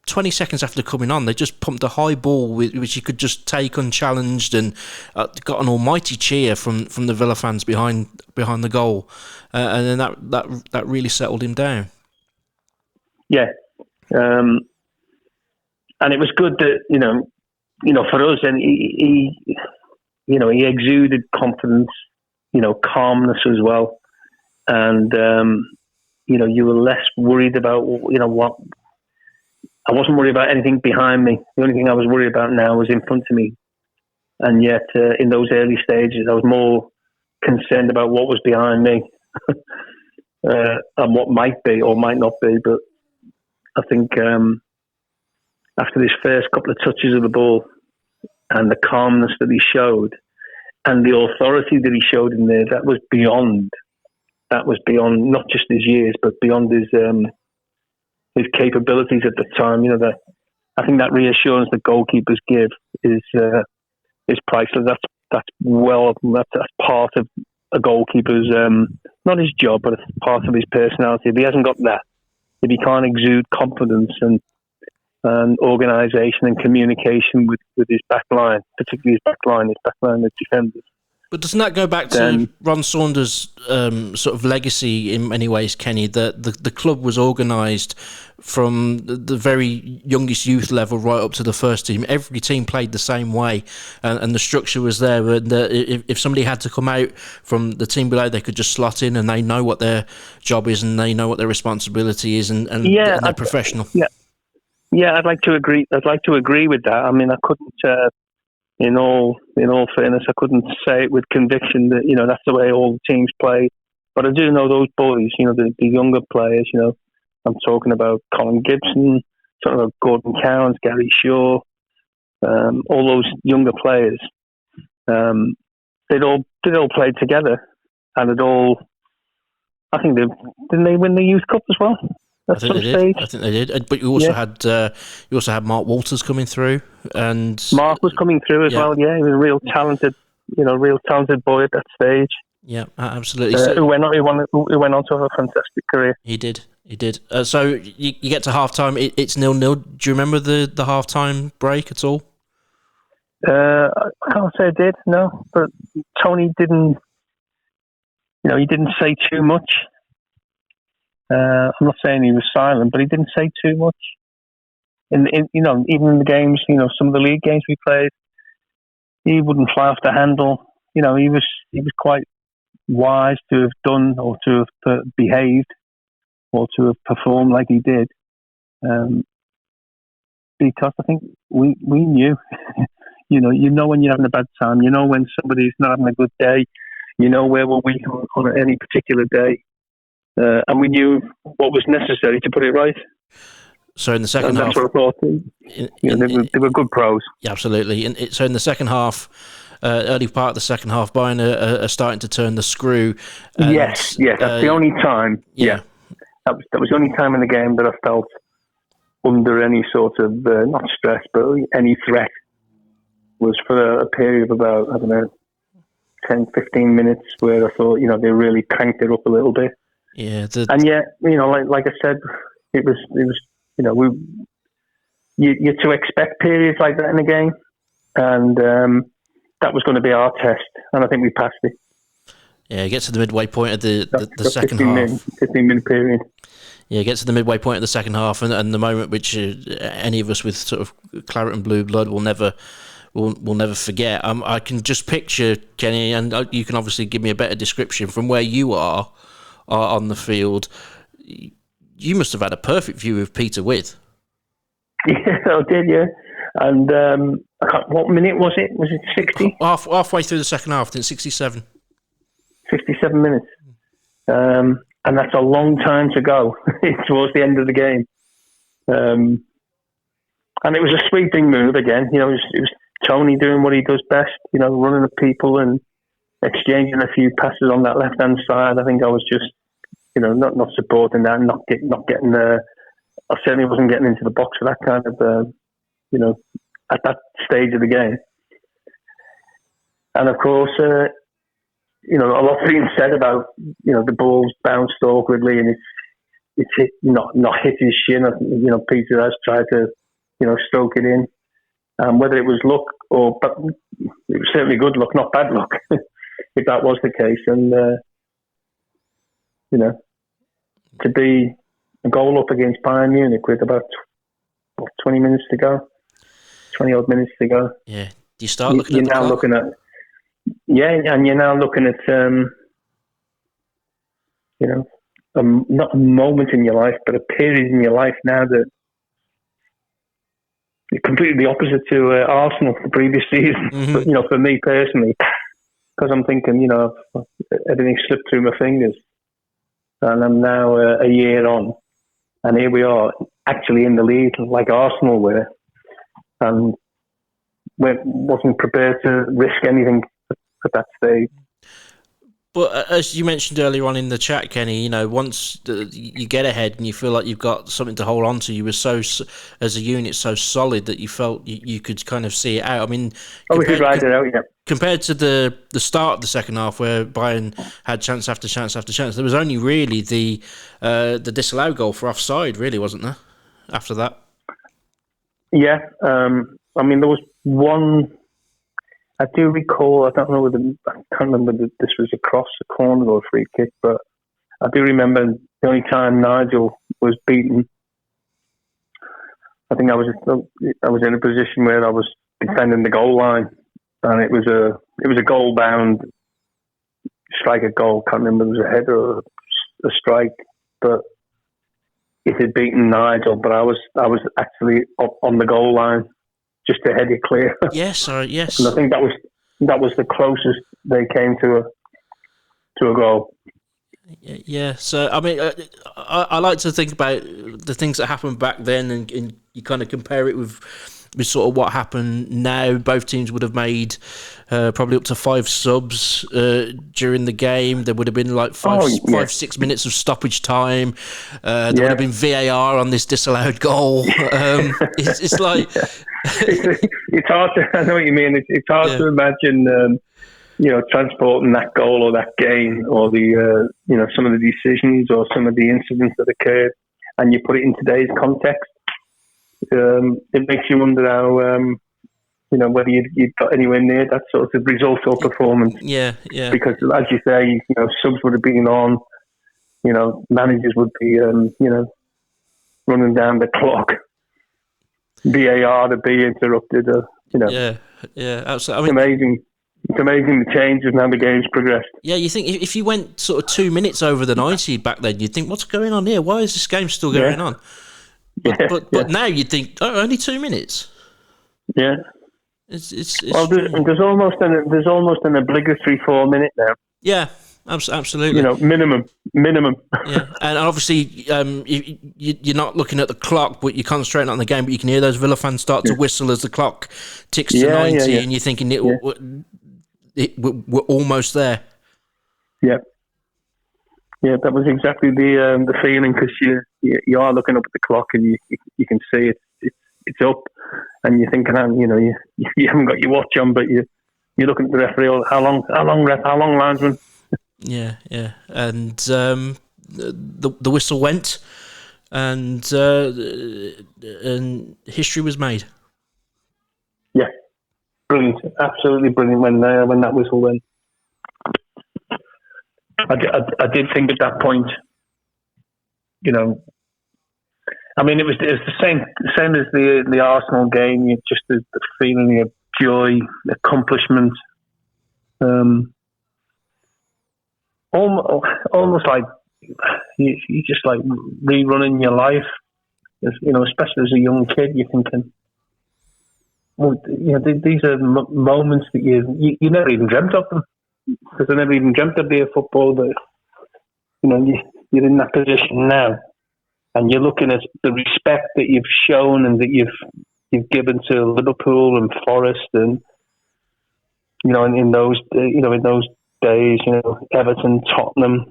20 seconds after coming on, they just pumped a high ball which he could just take unchallenged, and got an almighty cheer from the Villa fans behind the goal, and then that really settled him down. Yeah, and it was good that for us, and he exuded confidence, calmness as well, and you were less worried about what. I wasn't worried about anything behind me. The only thing I was worried about now was in front of me, and yet in those early stages, I was more concerned about what was behind me and what might be or might not be. But I think after this first couple of touches of the ball and the calmness that he showed and the authority that he showed in there, that was beyond not just his years, but beyond his capabilities at the time. I think that reassurance that goalkeepers give is priceless. That's part of a goalkeeper's not his job, but it's part of his personality. If he hasn't got that, if he can't exude confidence and organisation and communication with his back line, particularly his back line of defenders, But doesn't that go back to Ron Saunders' sort of legacy in many ways, Kenny? That the club was organised from the very youngest youth level right up to the first team. Every team played the same way, and the structure was there. And if somebody had to come out from the team below, they could just slot in, and they know what their job is, and they know what their responsibility is, and they're professional. Yeah, I'd like to agree. I'd like to agree with that. I mean, I couldn't. In all fairness, I couldn't say it with conviction that that's the way all the teams play. But I do know those boys. The younger players. I'm talking about Colin Gibson, talking about Gordon Cowans, Gary Shaw, all those younger players. They'd all played together, and I think didn't they win the Youth Cup as well? I think they did. But you also had Mark Walters coming through, and Mark was coming through as well. Yeah, he was a real talented boy at that stage. Yeah, absolutely. Who went on to have a fantastic career. He did. So you get to half-time. It's 0-0. Do you remember the half-time break at all? I can't say I did. No, but Tony didn't. He didn't say too much. I'm not saying he was silent, but he didn't say too much. Even in the games, some of the league games we played, he wouldn't fly off the handle. He was quite wise to have done or to have behaved or to have performed like he did, because I think we knew. When you're having a bad time. When somebody's not having a good day. Where we're weak on any particular day. And we knew what was necessary to put it right. So in the second half, that's what I thought. They were good pros. Yeah, absolutely. So in the second half, early part of the second half, Bayern are starting to turn the screw. And, yes, that's the only time. Yeah, that was the only time in the game that I felt under any sort of not stress, but any threat. Was for a period of about 10, 15 minutes where I thought they really cranked it up a little bit. Yeah, like I said, it was you're to expect periods like that in the game, and that was going to be our test, and I think we passed it. Yeah, it gets to the midway point of the second half. 15-minute period. Yeah, it gets to the midway point of the second half, and the moment which any of us with sort of claret and blue blood will never forget. I can just picture, Kenny, and you can obviously give me a better description from where you are on the field. You must have had a perfect view of Peter With. Yeah, I did, yeah. And what minute was it? Was it 60? Halfway through the second half, I think 67. 67 minutes. And that's a long time to go towards the end of the game. And it was a sweeping move again. It was Tony doing what he does best, running at people and exchanging a few passes on that left-hand side. I think I was just, not supporting that, not getting there. I certainly wasn't getting into the box for that kind of, at that stage of the game. And of course, a lot being said about, the ball's bounced awkwardly and it's hit, not hit his shin. Peter has tried to, stroke it in. Whether it was luck but it was certainly good luck, not bad luck, if that was the case. And, to be a goal up against Bayern Munich with about 20 minutes to go, 20 odd minutes to go. Yeah. Do you start looking at the clock? And you're now looking at, not a moment in your life, but a period in your life now that is completely opposite to Arsenal the previous season. Mm-hmm. But, for me personally, because I'm thinking, everything slipped through my fingers. And I'm now a year on, and here we are, actually in the lead, like Arsenal were, and wasn't prepared to risk anything at that stage. But as you mentioned earlier on in the chat, Kenny, once you get ahead and you feel like you've got something to hold on to, you were as a unit so solid that you felt you could kind of see it out. I mean, we could ride it out, yeah. Compared to the start of the second half, where Bayern had chance after chance after chance, there was only really the disallowed goal for offside, really, wasn't there? After that, yeah. There was one I do recall. I don't know whether I can't remember whether this was a cross, a corner, or a free kick, but I do remember the only time Nigel was beaten. I think I was in a position where I was defending the goal line, and it was a goal bound striker goal. Can't remember if it was a header or a strike, but it had beaten Nigel. But I was actually up on the goal line, just to head it clear. Yes, yes. And I think that was the closest they came to a goal. Yeah, so I mean, I like to think about the things that happened back then, and you kind of compare it with sort of what happened now. Both teams would have made probably up to 5 subs during the game. There would have been like 5-6 minutes of stoppage time. There would have been VAR on this disallowed goal. It's like it's hard to. I know what you mean. It's hard to imagine. Transporting that goal or that game or the some of the decisions or some of the incidents that occurred, and you put it in today's context. It makes you wonder how whether you'd got anywhere near that sort of result or performance. Yeah. Because as you say, subs would have been on. Managers would be running down the clock. VAR to be interrupted. Yeah, absolutely. Amazing. It's amazing the changes and how the game's progressed. Yeah, you think if you went sort of 2 minutes over the 90 back then, you'd think, what's going on here? Why is this game still going on? But now you'd think, only 2 minutes. Yeah. It's there's almost an obligatory 4 minute now. Yeah, absolutely. Minimum. Yeah, and obviously you're not looking at the clock, but you're concentrating on the game. But you can hear those Villa fans start to whistle as the clock ticks to 90, and you're thinking we're almost there. Yeah, that was exactly the feeling, because you are looking up at the clock and you can see it's up, and you're thinking, you haven't got your watch on, but you're looking at the referee. How long, linesman? Yeah, and the whistle went, and history was made. Yeah, brilliant, absolutely brilliant when that whistle went. I did think at that point, I mean, it was the same as the Arsenal game. Just the feeling of joy, accomplishment, almost like you just like rerunning your life. Especially as a young kid, you're thinking, well, these are moments that you never even dreamt of them, because I never even dreamt of being a footballer. But you're in that position now, and you're looking at the respect that you've shown and that you've given to Liverpool and Forest, and in those days, Everton, Tottenham,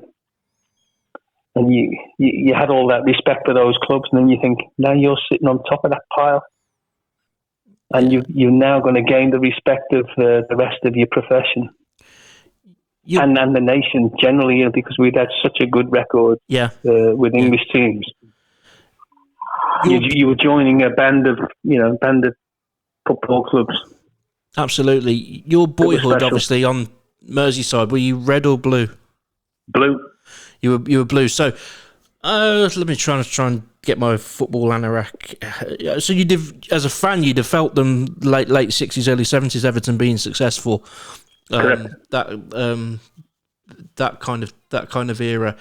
and you had all that respect for those clubs, and then you think, now you're sitting on top of that pile, and you're now going to gain the respect of the rest of your profession. And the nation generally, because we'd had such a good record with English teams. You were joining a band of football clubs. Absolutely. Your boyhood, obviously, on Merseyside, were you red or blue? Blue. You were blue. So let me try and get my football anorak. So you did, as a fan, you'd have felt them late 60s, early 70s, Everton being successful. That kind of era.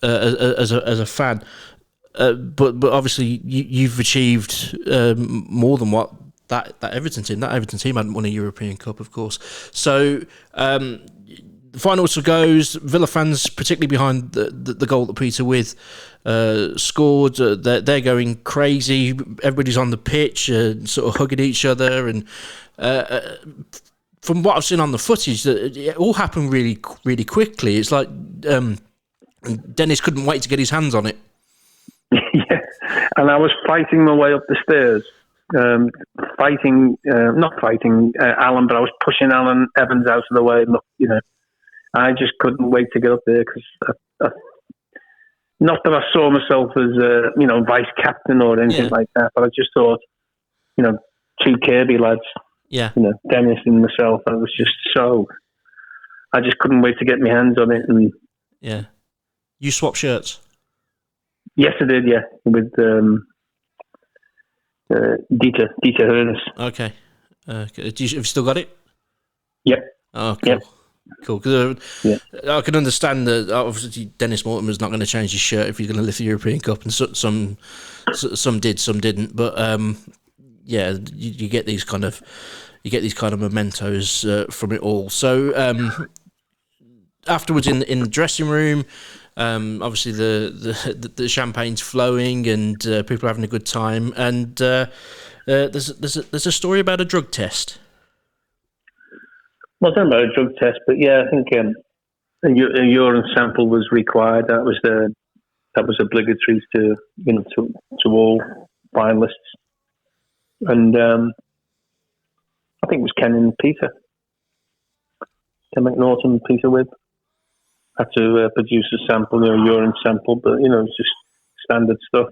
As a fan. But obviously you've achieved more than what that Everton team. That Everton team hadn't won a European Cup, of course. So the final whistle goes. Villa fans, particularly behind the goal that Peter With scored, they're going crazy. Everybody's on the pitch, sort of hugging each other, and from what I've seen on the footage, it all happened really, really quickly. It's like Dennis couldn't wait to get his hands on it. Yeah, and I was fighting my way up the stairs. Not fighting Alan, but I was pushing Alan Evans out of the way. I just couldn't wait to get up there, because not that I saw myself as vice captain or anything like that, but I just thought, two Kirby lads, Yeah. Dennis and myself. I just couldn't wait to get my hands on it. And yeah, you swap shirts. Yes, I did. Yeah, with Dieter Hurnes. Okay. Have you still got it? Yep. Oh, cool. Yep. Cool. Because Yeah. I can understand that obviously Dennis Mortimer's not going to change his shirt if he's going to lift the European Cup, and some did, some didn't. But yeah, you get these kind of mementos from it all. So afterwards in the dressing room, obviously the champagne's flowing and people are having a good time. And there's a story about a drug test. Well, I don't know about a drug test, but yeah, I think a urine sample was required. That was obligatory to all finalists, and I think it was Ken McNaughton and Peter Wibb had to produce a sample, urine sample, but it's just standard stuff.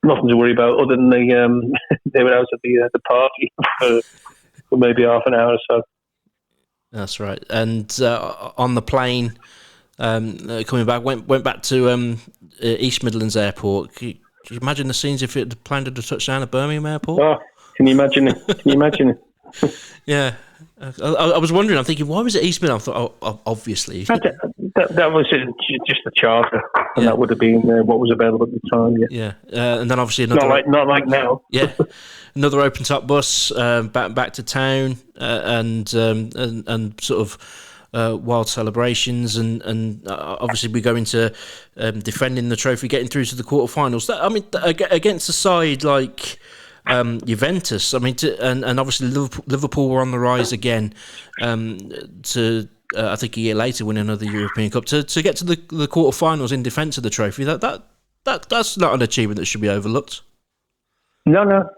Nothing to worry about other than they were out at the party for maybe half an hour or so. That's right. And on the plane, coming back, went back to East Midlands Airport. Can you imagine the scenes if the plane had touched down at Birmingham Airport? Oh, can you imagine it? Yeah. I was wondering, I'm thinking, why was it East Midlands? I thought, obviously. That was just a charter, and that would have been what was available at the time. Yeah. And then obviously another... Not like now. Yeah. Another open-top bus back to town, and sort of wild celebrations, and obviously we go into defending the trophy, getting through to the quarterfinals. Against a side like Juventus, and obviously Liverpool were on the rise again. To I think a year later win another European Cup, to get to the quarterfinals in defence of the trophy. That's not an achievement that should be overlooked. No.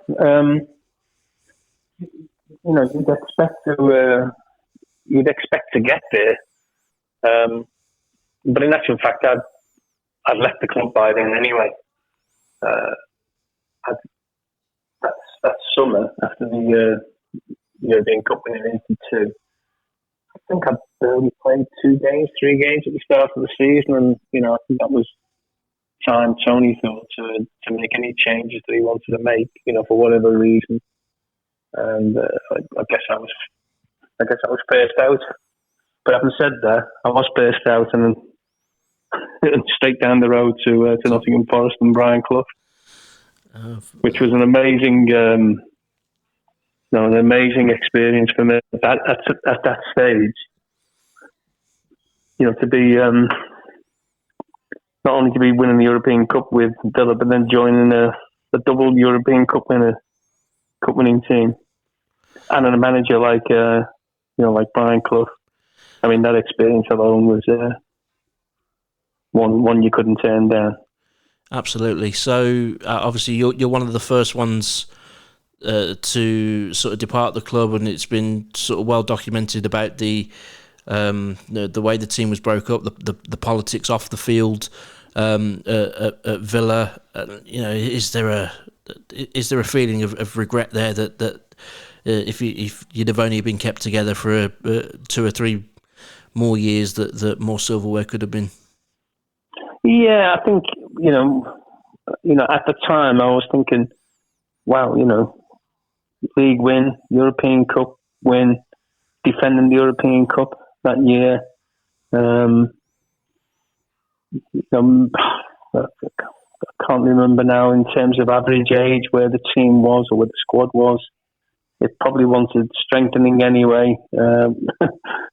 You'd expect to get there, but in actual fact, I'd left the club by then anyway. That summer after the European Cup in '82, I think I'd barely played 3 games at the start of the season, and I think that was time Tony thought to make any changes that he wanted to make, for whatever reason. And I guess I was paced out. But having said that, I was paced out and straight down the road to Nottingham Forest and Brian Clough, which was an amazing, experience for me at that stage. To be not only to be winning the European Cup with Villa, but then joining a double European Cup winning team, and a manager like Brian Clough. That experience alone was one you couldn't turn down. Absolutely. So obviously you're one of the first ones to sort of depart the club, and it's been sort of well documented about the way the team was broke up, the politics off the field at Villa. Is there a feeling of regret there that if you'd have only been kept together for 2 or 3 more years, that more silverware could have been? Yeah, I think at the time I was thinking, wow, league win, European Cup win, defending the European Cup that year. I can't remember now in terms of average age where the team was or where the squad was. It probably wanted strengthening anyway.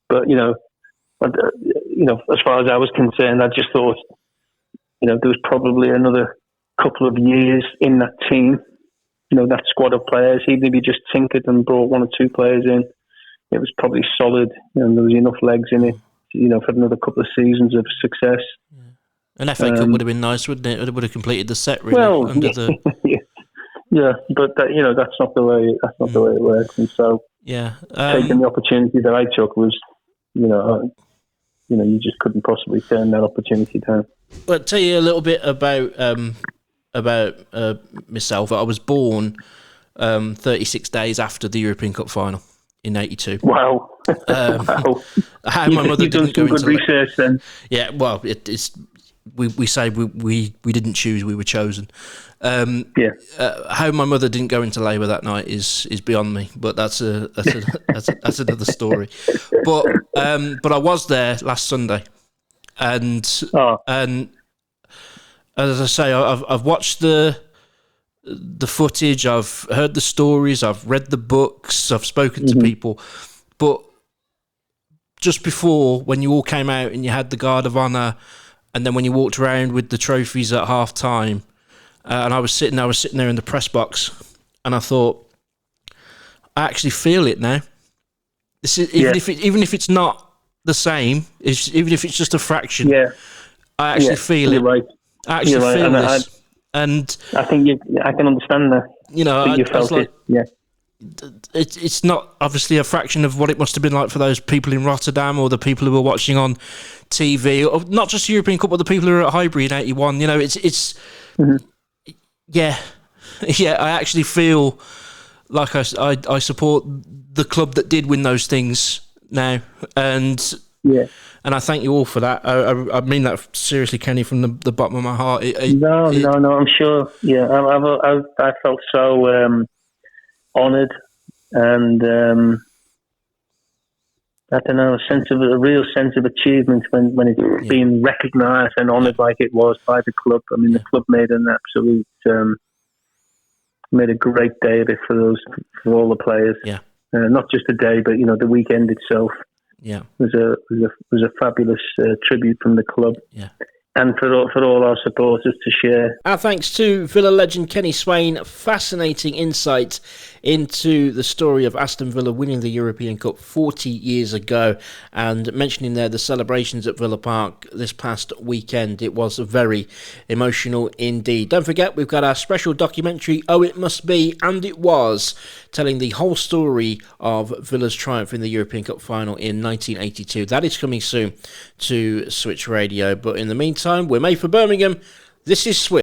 But as far as I was concerned, I just thought, there was probably another couple of years in that team, that squad of players. Even if you just tinkered and brought 1 or 2 players in, it was probably solid. There was enough legs in it, for another couple of seasons of success. Yeah. An FA Cup would have been nice, wouldn't it? It would have completed the set, really. Well, yeah, but that's not the way. That's not the way it works. And so, taking the opportunity that I took was, you just couldn't possibly turn that opportunity down. Well, I'll tell you a little bit about myself. I was born 36 days after the European Cup final in '82. Wow. Wow. How my mother You've done didn't go some good into research then. Yeah, well, it's we say we didn't choose, we were chosen. How my mother didn't go into labour that night is beyond me, but that's another story. But I was there last Sunday, and as I say, I've watched the footage, I've heard the stories, I've read the books, I've spoken to people, but just before, when you all came out and you had the Guard of Honour, and then when you walked around with the trophies at half time, and I was sitting there in the press box, and I thought, I actually feel it now. This is even if it's not the same, even if it's just a fraction, I actually feel it. Right. I actually feel this, and I think I can understand that. You know, you felt it. Yeah. It's not obviously a fraction of what it must have been like for those people in Rotterdam or the people who were watching on TV, or not just the European Cup, but the people who were at Highbury in '81. You know, it's I actually feel like I support the club that did win those things now, and I thank you all for that. I mean that seriously, Kenny, from the bottom of my heart. No, I'm sure. Yeah, I felt so honoured, and I don't know, a real sense of achievement when it's being recognised and honoured like it was by the club. I mean, the club made an absolute made a great day of it for all the players. Yeah, not just the day, but the weekend itself. Yeah, was a fabulous tribute from the club. Yeah. And for all our supporters to share. Our thanks to Villa legend Kenny Swain. Fascinating insight into the story of Aston Villa winning the European Cup 40 years ago, and mentioning there the celebrations at Villa Park this past weekend. It was very emotional indeed. Don't forget, we've got our special documentary, Oh It Must Be, and It Was, telling the whole story of Villa's triumph in the European Cup final in 1982. That is coming soon to Switch Radio. But in the meantime, we're made for Birmingham. This is Switch.